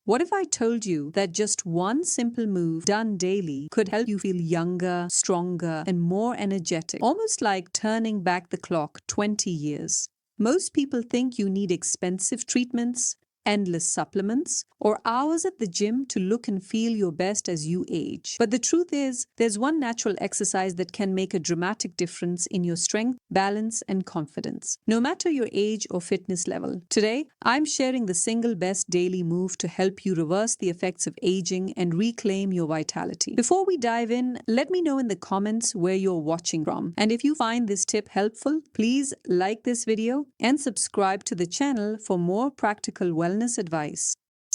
What if I told you that just one simple move done daily could help you feel younger, stronger, and more energetic, almost like turning back the clock 20 years? Most people think you need expensive treatments, endless supplements, or hours at the gym to look and feel your best as you age. But the truth is, there's one natural exercise that can make a dramatic difference in your strength, balance, and confidence, no matter your age or fitness level. Today, I'm sharing the single best daily move to help you reverse the effects of aging and reclaim your vitality. Before we dive in, let me know in the comments where you're watching from. And if you find this tip helpful, please like this video and subscribe to the channel for more practical wellness advice.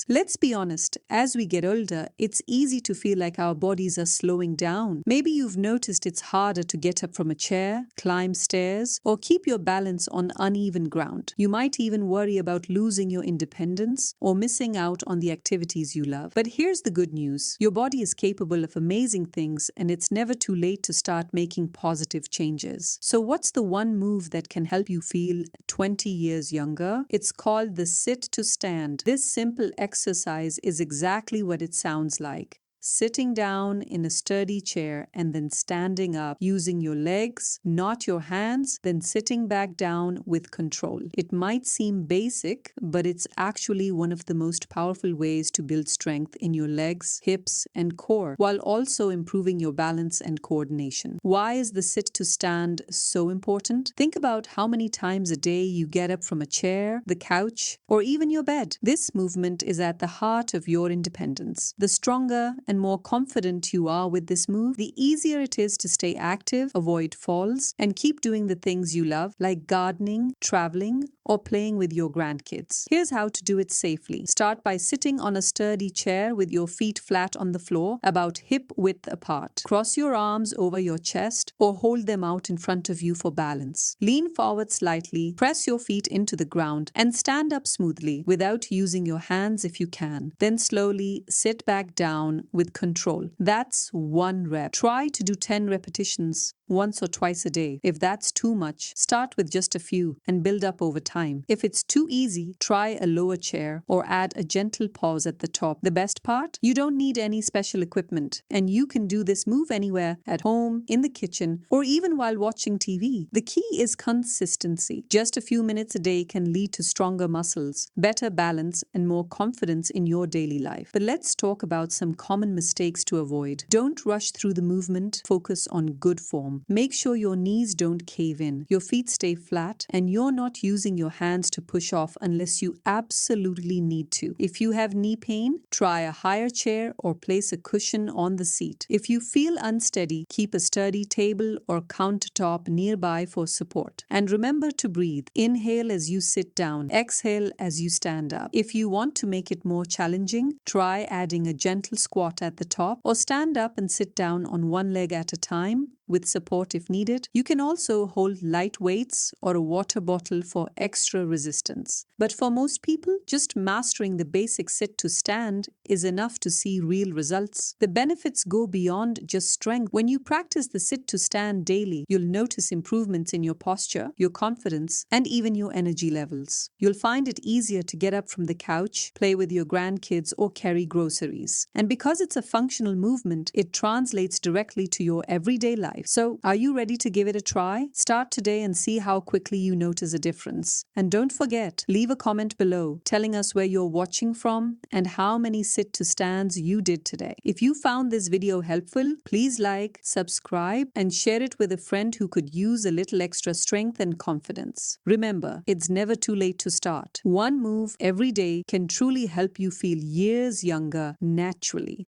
Let's be honest, as we get older, it's easy to feel like our bodies are slowing down. Maybe you've noticed it's harder to get up from a chair, climb stairs, or keep your balance on uneven ground. You might even worry about losing your independence or missing out on the activities you love. But here's the good news. Your body is capable of amazing things, and it's never too late to start making positive changes. So what's the one move that can help you feel 20 years younger? It's called the sit to stand. This simple exercise is exactly what it sounds like. Sitting down in a sturdy chair and then standing up using your legs, not your hands, then sitting back down with control. It might seem basic, but it's actually one of the most powerful ways to build strength in your legs, hips, and core, while also improving your balance and coordination. Why is the sit to stand so important? Think about how many times a day you get up from a chair, the couch, or even your bed. This movement is at the heart of your independence. The stronger and more confident you are with this move, the easier it is to stay active, avoid falls, and keep doing the things you love, like gardening, traveling, or playing with your grandkids. Here's how to do it safely. Start by sitting on a sturdy chair with your feet flat on the floor, about hip width apart. Cross your arms over your chest or hold them out in front of you for balance. Lean forward slightly, press your feet into the ground, and stand up smoothly without using your hands if you can. Then slowly sit back down with control. That's one rep. Try to do 10 repetitions once or twice a day. If that's too much, start with just a few and build up over time. If it's too easy, try a lower chair or add a gentle pause at the top. The best part? You don't need any special equipment, and you can do this move anywhere, at home, in the kitchen, or even while watching TV. The key is consistency. Just a few minutes a day can lead to stronger muscles, better balance, and more confidence in your daily life. But let's talk about some common mistakes to avoid. Don't rush through the movement. Focus on good form. Make sure your knees don't cave in, your feet stay flat, and you're not using your hands to push off unless you absolutely need to. If you have knee pain, try a higher chair or place a cushion on the seat. If you feel unsteady, keep a sturdy table or countertop nearby for support. And remember to breathe. Inhale as you sit down, exhale as you stand up. If you want to make it more challenging, try adding a gentle squat at the top, or stand up and sit down on one leg at a time with support if needed. You can also hold light weights or a water bottle for extra resistance. But for most people, just mastering the basic sit to stand is enough to see real results. The benefits go beyond just strength. When you practice the sit to stand daily, you'll notice improvements in your posture, your confidence, and even your energy levels. You'll find it easier to get up from the couch, play with your grandkids, or carry groceries. And because it's a functional movement, it translates directly to your everyday life. So, are you ready to give it a try? Start today and see how quickly you notice a difference. And don't forget, leave a comment below telling us where you're watching from and how many sit to stands you did today. If you found this video helpful, please like, subscribe, and share it with a friend who could use a little extra strength and confidence. Remember, it's never too late to start. One move every day can truly help you feel years younger naturally.